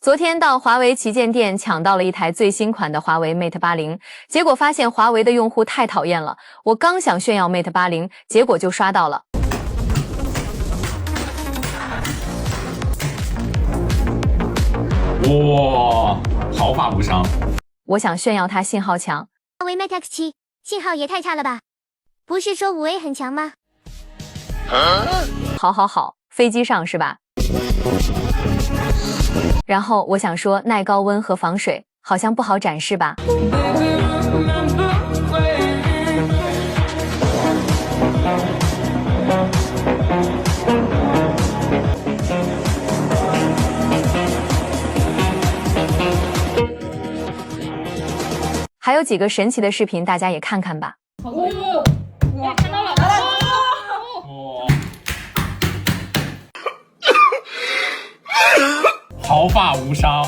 昨天到华为旗舰店抢到了一台最新款的华为 Mate 80，结果发现华为的用户太讨厌了。我刚想炫耀 Mate 80，结果就刷到了。哇，毫发无伤。我想炫耀它信号强。华为 Mate X7 信号也太差了吧？不是说5A 很强吗？好，飞机上是吧？然后我想说耐高温和防水，好像不好展示吧？还有几个神奇的视频，大家也看看吧。哇，看到了！毫发无伤。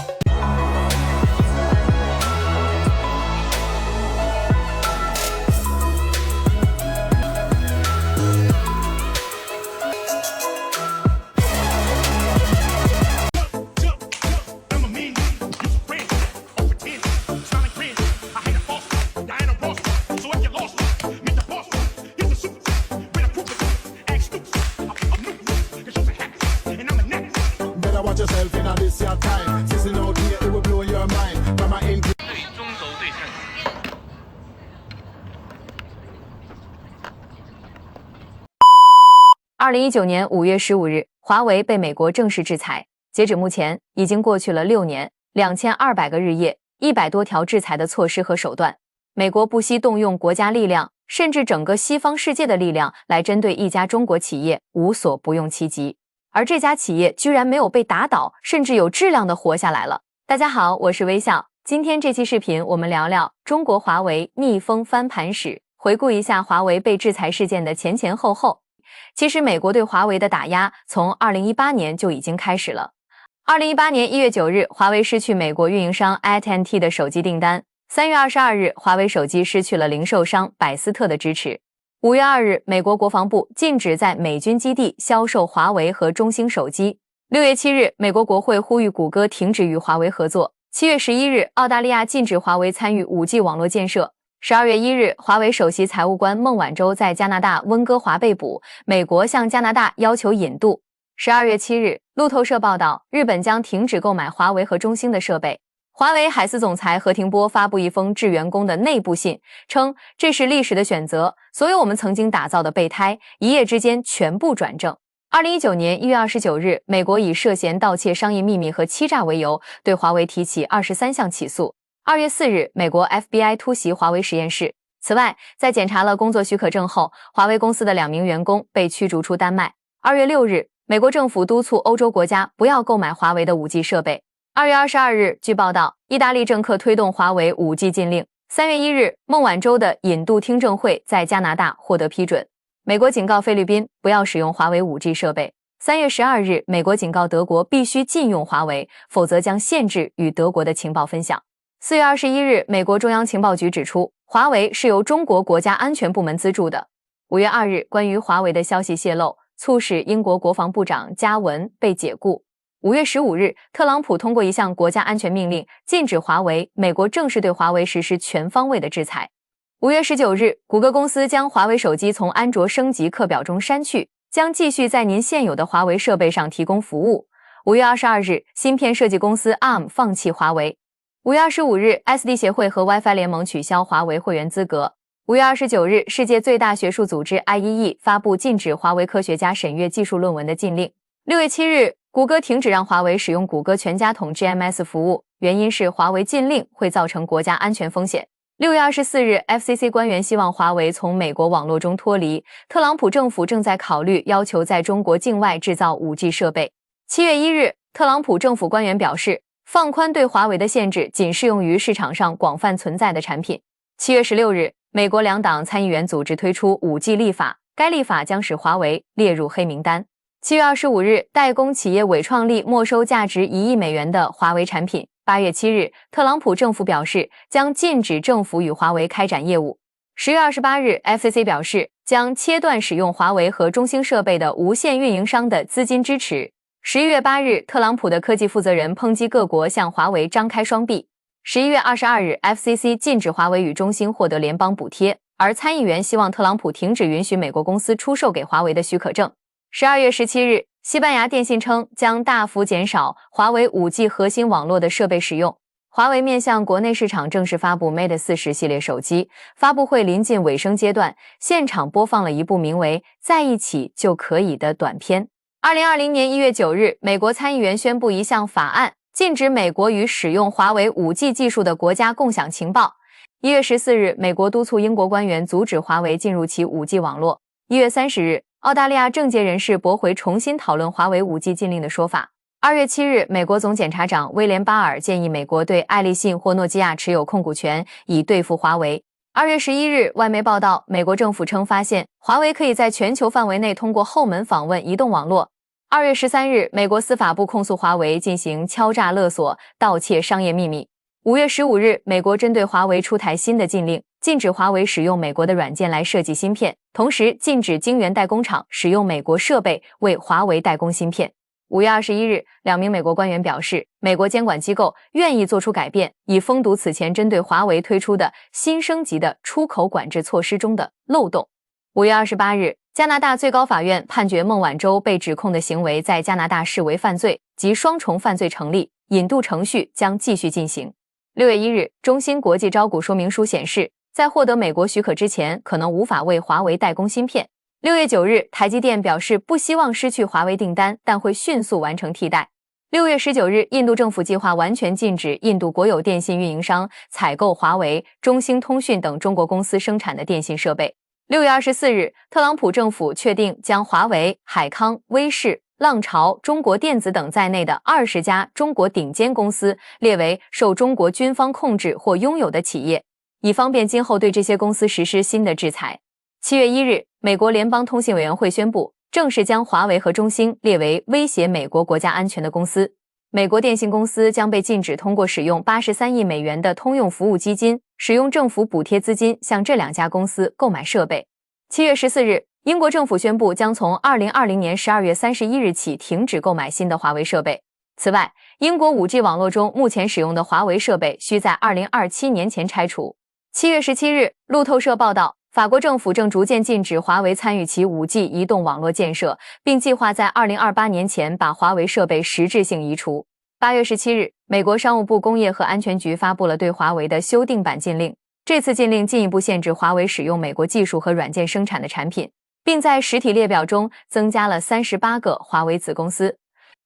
2019年5月15日，华为被美国正式制裁。截止目前，已经过去了6年，2200个日夜，100多条制裁的措施和手段。美国不惜动用国家力量，甚至整个西方世界的力量来针对一家中国企业，无所不用其极。而这家企业居然没有被打倒，甚至有质量的活下来了。大家好，我是微笑。今天这期视频，我们聊聊中国华为逆风翻盘史，回顾一下华为被制裁事件的前后后。其实美国对华为的打压从2018年就已经开始了。2018年1月9日，华为失去美国运营商 AT&T 的手机订单。3月22日，华为手机失去了零售商百思特的支持。5月2日，美国国防部禁止在美军基地销售华为和中兴手机。6月7日，美国国会呼吁谷歌停止与华为合作。7月11日，澳大利亚禁止华为参与 5G 网络建设。12月1日，华为首席财务官孟晚舟在加拿大温哥华被捕，美国向加拿大要求引渡。12月7日，路透社报道，日本将停止购买华为和中兴的设备。华为海思总裁何庭波发布一封致员工的内部信，称这是历史的选择，所有我们曾经打造的备胎，一夜之间全部转正。2019年1月29日，美国以涉嫌盗窃商业秘密和欺诈为由，对华为提起23项起诉。2月4日，美国 FBI 突袭华为实验室。此外，在检查了工作许可证后，华为公司的2名员工被驱逐出丹麦。2月6日，美国政府督促欧洲国家不要购买华为的 5G 设备。2月22日，据报道，意大利政客推动华为 5G 禁令。3月1日，孟晚舟的引渡听证会在加拿大获得批准。美国警告菲律宾不要使用华为 5G 设备。3月12日，美国警告德国必须禁用华为，否则将限制与德国的情报分享。4月21日，美国中央情报局指出，华为是由中国国家安全部门资助的。5月2日，关于华为的消息泄露，促使英国国防部长加文被解雇。5月15日，特朗普通过一项国家安全命令，禁止华为，美国正式对华为实施全方位的制裁。5月19日，谷歌公司将华为手机从安卓升级课表中删去，将继续在您现有的华为设备上提供服务。5月22日，芯片设计公司 ARM 放弃华为。5月25日 ，SD 协会和 WiFi 联盟取消华为会员资格。5月29日，世界最大学术组织 IEE 发布禁止华为科学家审阅技术论文的禁令。6月7日，谷歌停止让华为使用谷歌全家桶 GMS 服务，原因是华为禁令会造成国家安全风险。6月24日 ，FCC 官员希望华为从美国网络中脱离。特朗普政府正在考虑要求在中国境外制造 5G 设备。7月1日，特朗普政府官员表示，放宽对华为的限制仅适用于市场上广泛存在的产品。7月16日，美国2党参议员组织推出 5G 立法，该立法将使华为列入黑名单。7月25日，代工企业伟创力没收价值1亿美元的华为产品。8月7日，特朗普政府表示将禁止政府与华为开展业务。10月28日 ，FCC 表示将切断使用华为和中兴设备的无线运营商的资金支持。11月8日，特朗普的科技负责人抨击各国向华为张开双臂。11月22日 ，FCC 禁止华为与中兴获得联邦补贴，而参议员希望特朗普停止允许美国公司出售给华为的许可证。12月17日，西班牙电信称将大幅减少华为 5G 核心网络的设备使用。华为面向国内市场正式发布 Mate 40系列手机，发布会临近尾声阶段，现场播放了一部名为《在一起就可以》的短片。2020年1月9日，美国参议员宣布一项法案，禁止美国与使用华为 5G 技术的国家共享情报。1月14日，美国督促英国官员阻止华为进入其 5G 网络。1月30日，澳大利亚政界人士驳回重新讨论华为 5G 禁令的说法。2月7日，美国总检察长威廉·巴尔建议美国对爱立信或诺基亚持有控股权，以对付华为。2月11日，外媒报道，美国政府称发现华为可以在全球范围内通过后门访问移动网络。2月13日，美国司法部控诉华为进行敲诈勒索、盗窃商业秘密。5月15日，美国针对华为出台新的禁令，禁止华为使用美国的软件来设计芯片，同时禁止晶圆代工厂使用美国设备为华为代工芯片。5月21日，2名美国官员表示，美国监管机构愿意做出改变，以封堵此前针对华为推出的新升级的出口管制措施中的漏洞。5月28日，加拿大最高法院判决孟晚舟被指控的行为在加拿大视为犯罪，即双重犯罪成立，引渡程序将继续进行。6月1日，中芯国际招股说明书显示，在获得美国许可之前，可能无法为华为代工芯片。6月9日，台积电表示不希望失去华为订单，但会迅速完成替代。6月19日，印度政府计划完全禁止印度国有电信运营商采购华为、中兴通讯等中国公司生产的电信设备。6月24日，特朗普政府确定将华为、海康威视、浪潮、中国电子等在内的20家中国顶尖公司列为受中国军方控制或拥有的企业，以方便今后对这些公司实施新的制裁。7月1日，美国联邦通信委员会宣布，正式将华为和中兴列为威胁美国国家安全的公司。美国电信公司将被禁止通过使用83亿美元的通用服务基金，使用政府补贴资金向这2家公司购买设备。7月14日，英国政府宣布将从2020年12月31日起停止购买新的华为设备。此外，英国 5G 网络中目前使用的华为设备需在2027年前拆除。7月17日，路透社报道，法国政府正逐渐禁止华为参与其 5G 移动网络建设，并计划在2028年前把华为设备实质性移除。8月17日，美国商务部工业和安全局发布了对华为的修订版禁令。这次禁令进一步限制华为使用美国技术和软件生产的产品，并在实体列表中增加了38个华为子公司。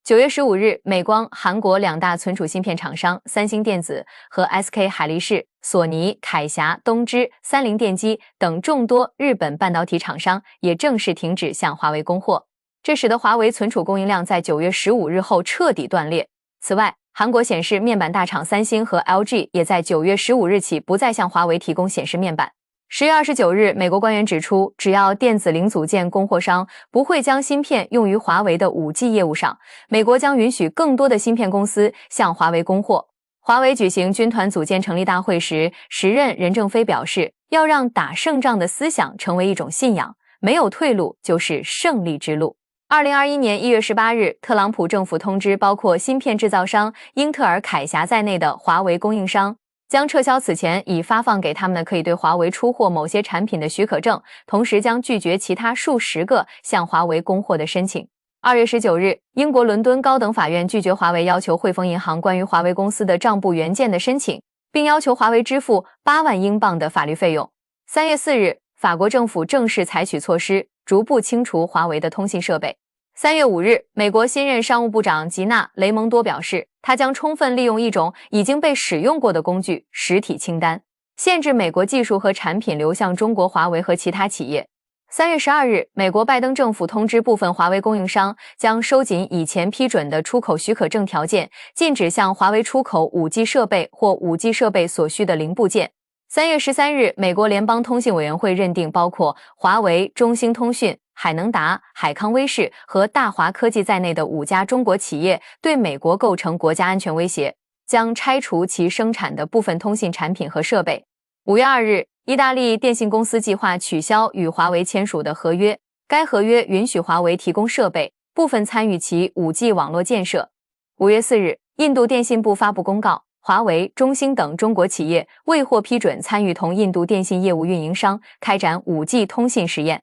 9月15日，美光、韩国2大存储芯片厂商三星电子和 SK 海力士、索尼、凯霞、东芝、三菱电机等众多日本半导体厂商也正式停止向华为供货，这使得华为存储供应量在9月15日后彻底断裂。此外，韩国显示面板大厂三星和 LG 也在9月15日起不再向华为提供显示面板。10月29日，美国官员指出，只要电子零组件供货商不会将芯片用于华为的 5G 业务上，美国将允许更多的芯片公司向华为供货。华为举行军团组建成立大会时，时任任正非表示，要让打胜仗的思想成为一种信仰，没有退路就是胜利之路。2021年1月18日，特朗普政府通知包括芯片制造商英特尔、凯霞在内的华为供应商，将撤销此前已发放给他们的可以对华为出货某些产品的许可证，同时将拒绝其他数十个向华为供货的申请。2月19日，英国伦敦高等法院拒绝华为要求汇丰银行关于华为公司的账簿原件的申请，并要求华为支付8万英镑的法律费用。3月4日，法国政府正式采取措施，逐步清除华为的通信设备。3月5日，美国新任商务部长吉娜·雷蒙多表示，他将充分利用一种已经被使用过的工具——实体清单，限制美国技术和产品流向中国华为和其他企业。3月12日，美国拜登政府通知部分华为供应商将收紧以前批准的出口许可证条件，禁止向华为出口 5G 设备或 5G 设备所需的零部件。3月13日，美国联邦通信委员会认定包括华为、中兴通讯、海能达、海康威视和大华科技在内的5家中国企业对美国构成国家安全威胁，将拆除其生产的部分通信产品和设备。5月2日，意大利电信公司计划取消与华为签署的合约，该合约允许华为提供设备，部分参与其 5G 网络建设。5月4日，印度电信部发布公告，华为、中兴等中国企业未获批准参与同印度电信业务运营商开展 5G 通信实验。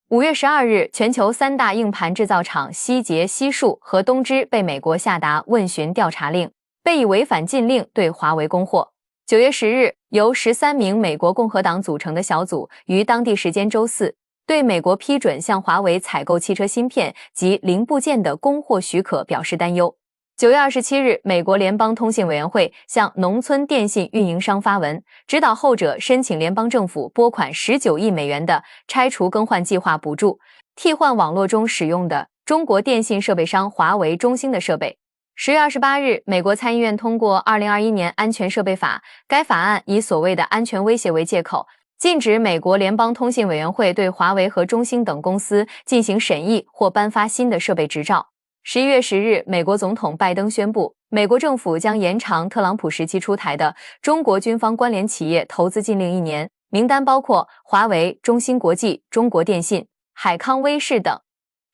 5月12日，全球3大硬盘制造厂希捷、希数和东芝被美国下达问询调查令，被以违反禁令对华为供货。9月10日，由13名美国共和党组成的小组于当地时间周四对美国批准向华为采购汽车芯片及零部件的供货许可表示担忧。9月27日，美国联邦通信委员会向农村电信运营商发文，指导后者申请联邦政府拨款19亿美元的拆除更换计划补助，替换网络中使用的中国电信设备商华为、中兴的设备。10月28日，美国参议院通过2021年安全设备法，该法案以所谓的安全威胁为借口，禁止美国联邦通信委员会对华为和中兴等公司进行审议或颁发新的设备执照。11月10日，美国总统拜登宣布，美国政府将延长特朗普时期出台的中国军方关联企业投资禁令1年，名单包括华为、中芯国际、中国电信、海康威视等。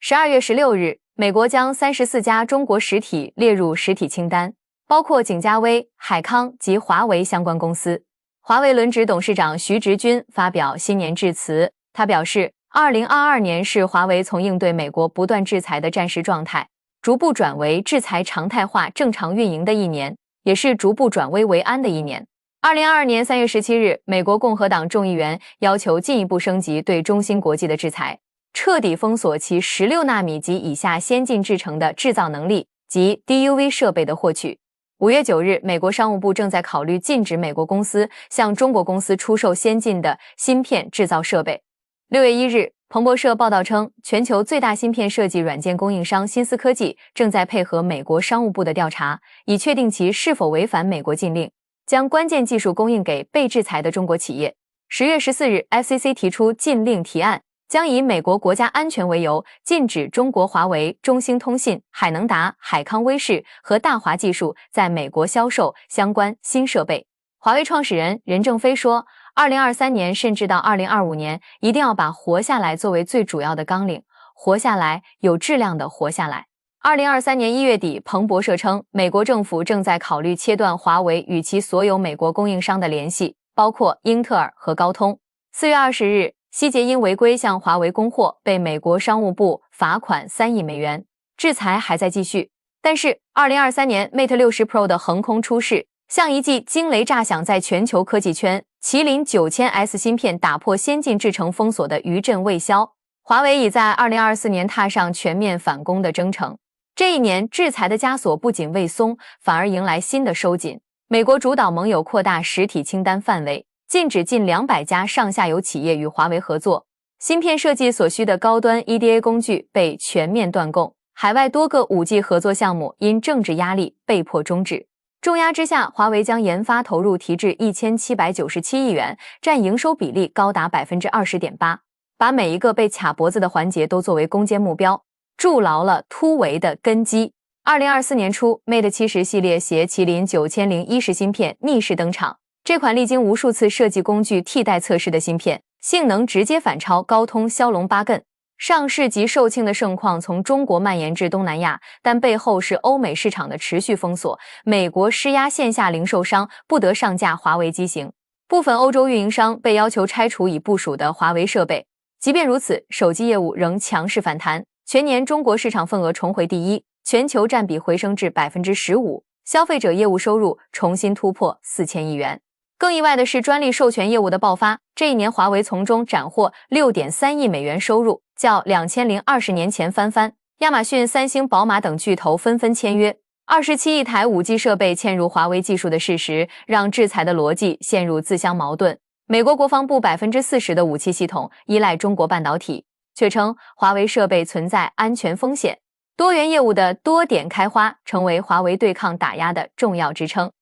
12月16日，美国将34家中国实体列入实体清单，包括景嘉微、海康及华为相关公司。华为轮值董事长徐直军发表新年致辞，他表示，2022年是华为从应对美国不断制裁的战时状态，逐步转为制裁常态化正常运营的一年，也是逐步转危为安的一年。2022年3月17日，美国共和党众议员要求进一步升级对中芯国际的制裁，彻底封锁其16纳米及以下先进制程的制造能力及 DUV 设备的获取。5月9日，美国商务部正在考虑禁止美国公司向中国公司出售先进的芯片制造设备。6月1日，彭博社报道称，全球最大芯片设计软件供应商新思科技正在配合美国商务部的调查，以确定其是否违反美国禁令，将关键技术供应给被制裁的中国企业。10月14日 ，FCC 提出禁令提案，将以美国国家安全为由，禁止中国华为、中兴通信、海能达、海康威视和大华技术在美国销售相关新设备。华为创始人任正非说，2023年甚至到2025年，一定要把活下来作为最主要的纲领，活下来，有质量的活下来。2023年1月底，彭博社称，美国政府正在考虑切断华为与其所有美国供应商的联系，包括英特尔和高通。4月20日，希捷因违规向华为供货，被美国商务部罚款3亿美元，制裁还在继续。但是2023年 Mate 60 Pro 的横空出世，像一记惊雷炸响，在全球科技圈，麒麟 9000S 芯片打破先进制程封锁的余震未消，华为已在2024年踏上全面反攻的征程。这一年，制裁的枷锁不仅未松，反而迎来新的收紧。美国主导盟友扩大实体清单范围，禁止近200家上下游企业与华为合作，芯片设计所需的高端 EDA 工具被全面断供，海外多个 5G 合作项目因政治压力被迫终止。重压之下，华为将研发投入提至1797亿元，占营收比例高达 20.8%， 把每一个被卡脖子的环节都作为攻坚目标，筑牢了突围的根基。2024年初 ，Mate 70系列携麒麟9010芯片逆势登场。这款历经无数次设计工具替代测试的芯片，性能直接反超高通骁龙8艮。上市及售罄的盛况从中国蔓延至东南亚，但背后是欧美市场的持续封锁。美国施压线下零售商不得上架华为机型，部分欧洲运营商被要求拆除已部署的华为设备。即便如此，手机业务仍强势反弹，全年中国市场份额重回第一，全球占比回升至 15%， 消费者业务收入重新突破4000亿元。更意外的是专利授权业务的爆发，这一年华为从中斩获 6.3 亿美元收入，较2020年前翻番。亚马逊、三星、宝马等巨头纷纷签约。27亿台 5G 设备嵌入华为技术的事实，让制裁的逻辑陷入自相矛盾。美国国防部 40% 的武器系统依赖中国半导体，却称华为设备存在安全风险。多元业务的多点开花，成为华为对抗打压的重要支撑。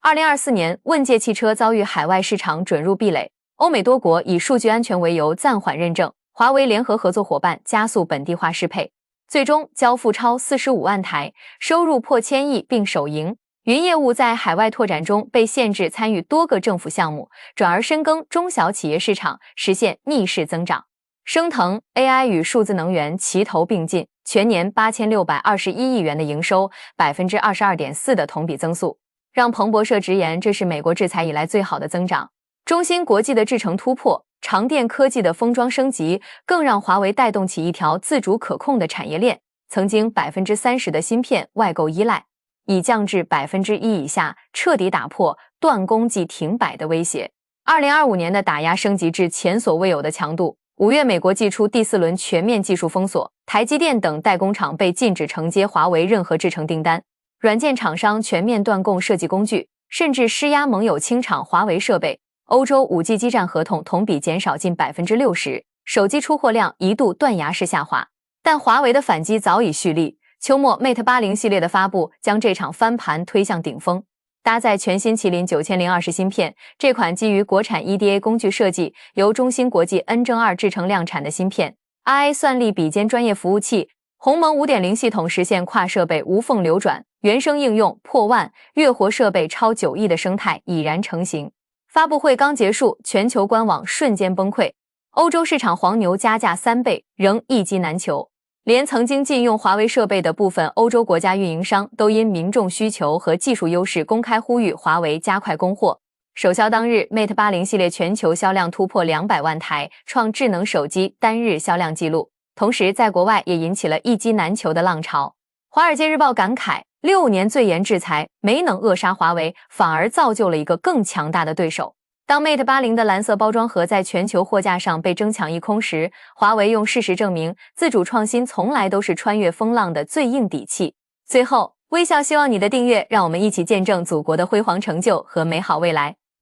2024年，问界汽车遭遇海外市场准入壁垒，欧美多国以数据安全为由暂缓认证，华为联合合作伙伴加速本地化适配，最终交付超45万台，收入破1000亿并首盈。云业务在海外拓展中被限制参与多个政府项目，转而深耕中小企业市场，实现逆势增长。升腾 AI 与数字能源齐头并进，全年8621亿元的营收，22.4%的同比增速，让彭博社直言这是美国制裁以来最好的增长。中芯国际的制程突破，长电科技的封装升级，更让华为带动起一条自主可控的产业链。曾经30%的芯片外购依赖，已降至1%以下，彻底打破断供即停摆的威胁。2025年的打压升级至前所未有的强度。5月，美国祭出第4轮全面技术封锁，台积电等代工厂被禁止承接华为任何制程订单，软件厂商全面断供设计工具，甚至施压盟友清场华为设备。欧洲 5G 基站合同同比减少近60%，手机出货量一度断崖式下滑。但华为的反击早已蓄力，秋末 Mate 80系列的发布将这场翻盘推向顶峰。搭载全新麒麟9020芯片，这款基于国产 EDA 工具设计，由中芯国际 N-2 制程量产的芯片 ，AI 算力比肩专业服务器，鸿蒙 5.0 系统实现跨设备无缝流转，原生应用破万，月活设备超9亿的生态已然成型。发布会刚结束，全球官网瞬间崩溃，欧洲市场黄牛加价3倍，仍一机难求。连曾经禁用华为设备的部分欧洲国家运营商都因民众需求和技术优势公开呼吁华为加快供货。首销当日 ，Mate 80系列全球销量突破200万台，创智能手机单日销量纪录。同时，在国外也引起了一机难求的浪潮。华尔街日报感慨，6年最严制裁没能扼杀华为，反而造就了一个更强大的对手。当 Mate 80的蓝色包装盒在全球货架上被争抢一空时，华为用事实证明，自主创新从来都是穿越风浪的最硬底气。最后，微笑希望你的订阅，让我们一起见证祖国的辉煌成就和美好未来。